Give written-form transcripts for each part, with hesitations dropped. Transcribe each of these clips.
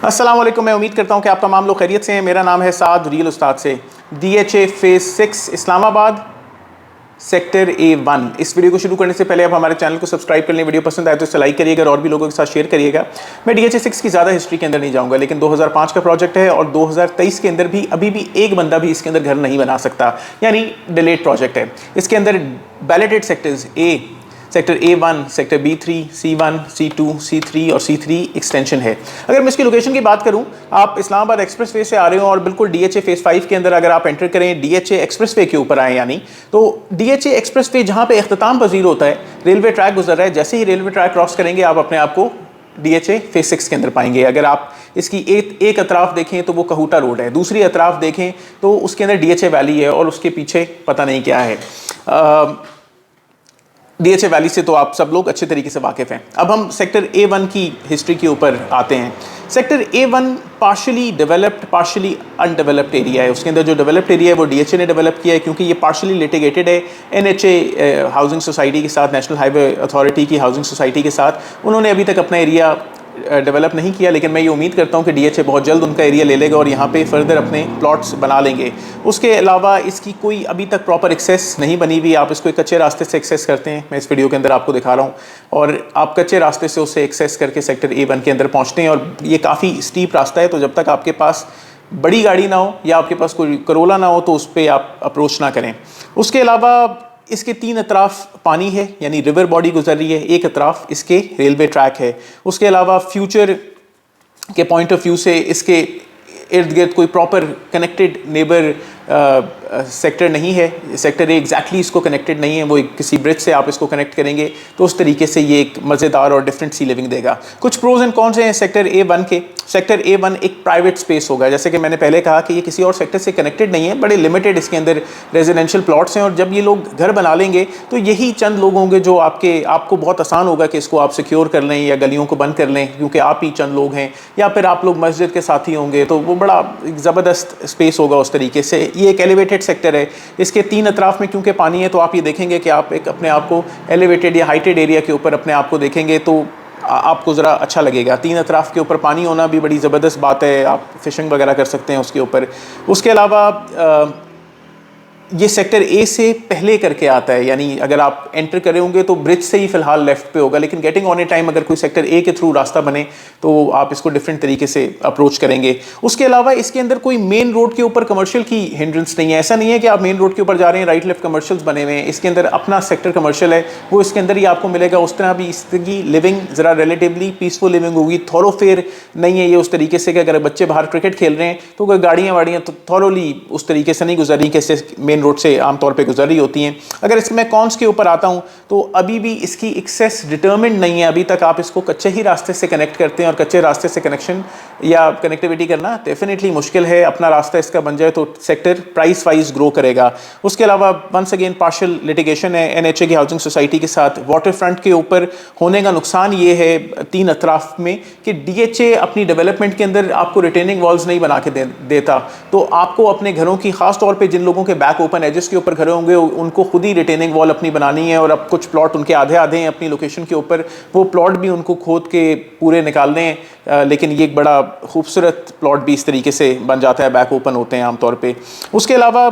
अस्सलाम वालेकुम। मैं उम्मीद करता हूँ कि आप तमाम लोग खैरियत से हैं। मेरा नाम है साद रियल उस्ताद से। DHA phase 6 Islamabad sector A1। इस वीडियो को शुरू करने से पहले आप हमारे चैनल को सब्सक्राइब कर लें। वीडियो पसंद आए तो इसे लाइक करिएगा और भी लोगों के साथ शेयर करिएगा। मैं DHA 6 की ज़्यादा हिस्ट्री के अंदर नहीं जाऊँगा, लेकिन 2005 का प्रोजेक्ट है और 2023 के अंदर भी अभी भी एक बंदा भी इसके अंदर घर नहीं बना सकता, यानी डिलेड प्रोजेक्ट है। इसके अंदर balloted sectors sector A1, sector B3, C1, C2, C3 और C3 एक्सटेंशन है। अगर मैं इसकी लोकेशन की बात करूं, आप इस्लामाबाद एक्सप्रेस वे से आ रहे हो और बिल्कुल DHA फेज़ 5 के अंदर अगर आप एंटर करें, DHA एक्सप्रेस वे के ऊपर आए, यानी तो DHA एक्सप्रेस वे जहां पे इख्तिताम पजीर होता है, रेलवे ट्रैक गुजर रहा है, जैसे ही रेलवे ट्रैक क्रॉस करेंगे आप अपने आप को DHA फेज़ 6 के अंदर पाएंगे। अगर आप इसकी एक अतराफ देखें तो वो कहूटा रोड है, दूसरी अतराफ देखें तो उसके अंदर DHA वैली है और उसके पीछे पता नहीं क्या है। DHA वैली से तो आप सब लोग अच्छे तरीके से वाकिफ़ हैं। अब हम सेक्टर A1 की हिस्ट्री के ऊपर आते हैं। Sector A1 partially developed partially undeveloped area है। उसके अंदर जो डेवलप्ड एरिया है वो DHA ने डेवलप किया है, क्योंकि ये पार्शली लिटिगेटेड है NHA हाउसिंग सोसाइटी के साथ, नेशनल हाईवे अथॉरिटी की हाउसिंग सोसाइटी के साथ। उन्होंने अभी तक अपना एरिया डेवलप नहीं किया, लेकिन मैं ये उम्मीद करता हूँ कि DHA बहुत जल्द उनका एरिया ले लेगा और यहाँ पे फर्दर अपने प्लॉट्स बना लेंगे। उसके अलावा इसकी कोई अभी तक प्रॉपर एक्सेस नहीं बनी हुई। आप इसको एक कच्चे रास्ते से एक्सेस करते हैं, मैं इस वीडियो के अंदर आपको दिखा रहा हूँ, और आप कच्चे रास्ते से उसे एक्सेस करके सेक्टर A1 के अंदर पहुँचते हैं। और ये काफ़ी स्टीप रास्ता है, तो जब तक आपके पास बड़ी गाड़ी ना हो या आपके पास कोई करोला ना हो तो उस पर आप अप्रोच ना करें। उसके अलावा इसके तीन अतराफ पानी है, यानी रिवर बॉडी गुजर रही है, एक अतराफ इसके रेलवे ट्रैक है। उसके अलावा फ्यूचर के पॉइंट ऑफ व्यू से इसके इर्द गिर्द कोई प्रॉपर कनेक्टेड नेबर सेक्टर नहीं है। सेक्टर A एग्जैक्टली इसको कनेक्टेड नहीं है, वो किसी ब्रिज से आप इसको कनेक्ट करेंगे तो उस तरीके से ये एक मज़ेदार और डिफरेंट सी लिविंग देगा। कुछ प्रोज एंड कॉन्स हैं सेक्टर A1 के। सेक्टर A1 एक प्राइवेट स्पेस होगा, जैसे कि मैंने पहले कहा कि ये किसी और सेक्टर से कनेक्टेड नहीं है, बड़े लिमिटेड इसके अंदर रेजिडेंशियल प्लॉट्स हैं। और जब ये लोग घर बना लेंगे तो यही चंद लोग होंगे जो आपको बहुत आसान होगा कि इसको आप सिक्योर कर लें या गलियों को बंद कर लें, क्योंकि आप ही चंद लोग हैं, या फिर आप लोग मस्जिद के साथी होंगे, तो वो बड़ा ज़बरदस्त स्पेस होगा उस तरीके से। ये एक एलिवेटेड सेक्टर है। इसके तीन अतराफ में क्योंकि पानी है तो आप ये देखेंगे कि आप एक अपने आप को एलिवेटेड या हाइटेड एरिया के ऊपर अपने आप को देखेंगे तो आपको ज़रा अच्छा लगेगा। तीन अतराफ के ऊपर पानी होना भी बड़ी ज़बरदस्त बात है, आप फिशिंग वगैरह कर सकते हैं उसके ऊपर। उसके अलावा ये सेक्टर A से पहले करके आता है, यानी अगर आप एंटर करे होंगे तो ब्रिज से ही फिलहाल लेफ्ट पे होगा, लेकिन गेटिंग ऑन ए टाइम अगर कोई सेक्टर A के थ्रू रास्ता बने तो आप इसको डिफरेंट तरीके से अप्रोच करेंगे। उसके अलावा इसके अंदर कोई मेन रोड के ऊपर कमर्शियल की हिंड्रेंस नहीं है। ऐसा नहीं है कि आप मेन रोड के ऊपर जा रहे हैं, राइट लेफ्ट कमर्शियल्स बने हुए हैं। इसके अंदर अपना सेक्टर कमर्शियल है, वो इसके अंदर ही आपको मिलेगा। उस तरह भी इसकी लिविंग ज़रा रिलेटिवली पीसफुल लिविंग होगी। थॉरोफेयर नहीं है ये उस तरीके से कि अगर बच्चे बाहर क्रिकेट खेल रहे हैं तो कोई गाड़ियाँ वाड़ियाँ तो थॉरोली उस तरीके से नहीं गुजर रही कैसे मेन रोड से आमतौर पे गुजर रही होती हैं। अगर इसमें कॉन्स के ऊपर आता हूं तो अभी भी इसकी एक्सेस डिटर्मिन्ड नहीं है। अभी तक आप इसको कच्चे ही रास्ते से कनेक्ट करते हैं, और कच्चे रास्ते से कनेक्शन या कनेक्टिविटी करना डेफिनेटली मुश्किल है। अपना रास्ता इसका बन जाए तो सेक्टर प्राइस वाइज ग्रो करेगा। उसके अलावा वंस अगेन पार्शियल लिटिगेशन है NHA की हाउसिंग सोसाइटी के साथ। वाटर फ्रंट के ऊपर होने का नुकसान ये है तीन अतराफ में कि DHA अपनी डेवलपमेंट के अंदर आपको रिटेनिंग वॉल्स नहीं बना के देता, तो आपको अपने घरों की, खास तौर पर जिन लोगों के बैक ओपन एजेस के ऊपर घर होंगे, उनको खुद ही रिटेनिंग वॉल अपनी बनानी है। और अब कुछ प्लॉट उनके आधे आधे हैं अपनी लोकेशन के ऊपर, वो प्लॉट भी उनको खोद के पूरे निकालने हैं। लेकिन ये एक बड़ा खूबसूरत प्लॉट भी इस तरीके से बन जाता है, बैक ओपन होते हैं आमतौर पे। उसके अलावा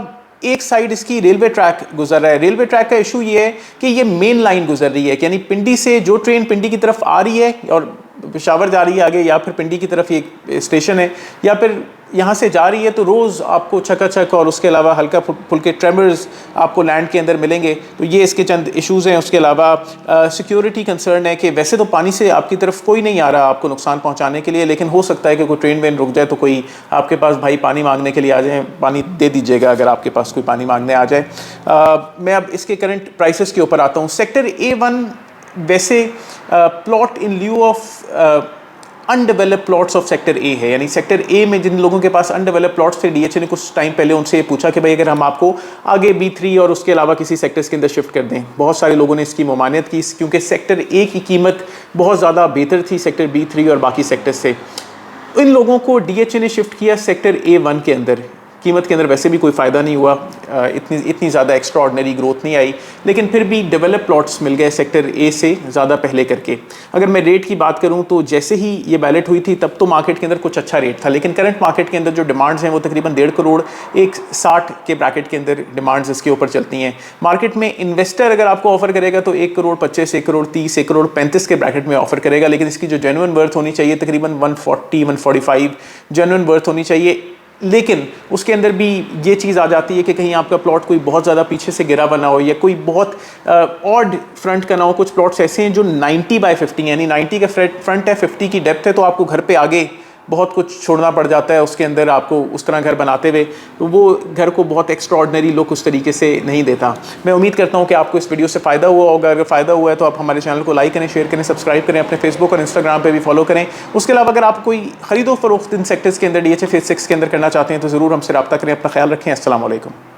एक साइड इसकी रेलवे ट्रैक गुजर रहा है। रेलवे ट्रैक का इशू ये है कि ये मेन लाइन गुजर रही है, यानी पिंडी से जो ट्रेन पिंडी की तरफ आ रही है और पेशावर जा रही है आगे, या फिर पिंडी की तरफ ये स्टेशन है, या फिर यहाँ से जा रही है, तो रोज़ आपको चकाचक और उसके अलावा हल्का फुल्के ट्रेमर्स आपको लैंड के अंदर मिलेंगे। तो ये इसके चंद इश्यूज़ हैं। उसके अलावा सिक्योरिटी कंसर्न है कि वैसे तो पानी से आपकी तरफ कोई नहीं आ रहा आपको नुकसान पहुँचाने के लिए, लेकिन हो सकता है कि कोई ट्रेन वेन रुक जाए तो कोई आपके पास भाई पानी मांगने के लिए आ जाए, पानी दे दीजिएगा अगर आपके पास कोई पानी मांगने आ जाए। मैं अब इसके करंट प्राइसेस के ऊपर आता हूँ। सेक्टर A1 वैसे plot in lieu of undeveloped plots of sector A है, यानी सेक्टर A में जिन लोगों के पास अनडेवलप्ड प्लॉट्स थे, DHA ने कुछ टाइम पहले उनसे ये पूछा कि भाई अगर हम आपको आगे B3 और उसके अलावा किसी सेक्टर्स के अंदर शिफ्ट कर दें। बहुत सारे लोगों ने इसकी ममानियत की, क्योंकि सेक्टर A की कीमत बहुत ज़्यादा बेहतर थी सेक्टर B3 और बाकी सेक्टर्स से। इन लोगों को DHA ने शिफ्ट किया सेक्टर A1 के अंदर। कीमत के अंदर वैसे भी कोई फ़ायदा नहीं हुआ, इतनी ज़्यादा एक्स्ट्राऑर्डिनरी ग्रोथ नहीं आई, लेकिन फिर भी डेवलप प्लॉट्स मिल गए सेक्टर ए से ज़्यादा पहले करके। अगर मैं रेट की बात करूं तो जैसे ही ये बैलेट हुई थी तब तो मार्केट के अंदर कुछ अच्छा रेट था, लेकिन करंट मार्केट के अंदर जो डिमांड्स हैं वो तकरीबन 1.5 करोड़ 160 के ब्रैकेट के अंदर डिमांड्स इसके ऊपर चलती हैं। मार्केट में इन्वेस्टर अगर आपको ऑफर करेगा तो 1 करोड़ 25, 1 करोड़ 30, 1 करोड़ 35 के ब्रैकेट में ऑफर करेगा, लेकिन इसकी जो जेन्युइन वर्थ होनी चाहिए तकरीबन 140, 145 जेन्युइन वर्थ होनी चाहिए। लेकिन उसके अंदर भी ये चीज़ आ जाती है कि कहीं आपका प्लॉट कोई बहुत ज़्यादा पीछे से गिरा बना हो या कोई बहुत ऑड फ्रंट का ना हो। कुछ प्लॉट्स ऐसे हैं जो 90/50 यानी 90 का फ्रंट है, 50 की डेप्थ है, तो आपको घर पे आगे बहुत कुछ छोड़ना पड़ जाता है उसके अंदर आपको उस तरह घर बनाते हुए, तो वो घर को बहुत एक्स्ट्राऑर्डिनरी लुक उस तरीके से नहीं देता। मैं उम्मीद करता हूँ कि आपको इस वीडियो से फ़ायदा हुआ होगा। अगर फ़ायदा हुआ है तो आप हमारे चैनल को लाइक करें, शेयर करें, सब्सक्राइब करें, अपने फेसबुक और इंस्टाग्राम पे भी फॉलो करें। उसके अलावा अगर आप कोई खरीदो फरोख्त इन सेक्टर्स के अंदर DHA फेज 6 के अंदर करना चाहते हैं तो ज़रूर हमसे रब्ता करें। अपना ख्याल रखें। अस्सलाम वालेकुम।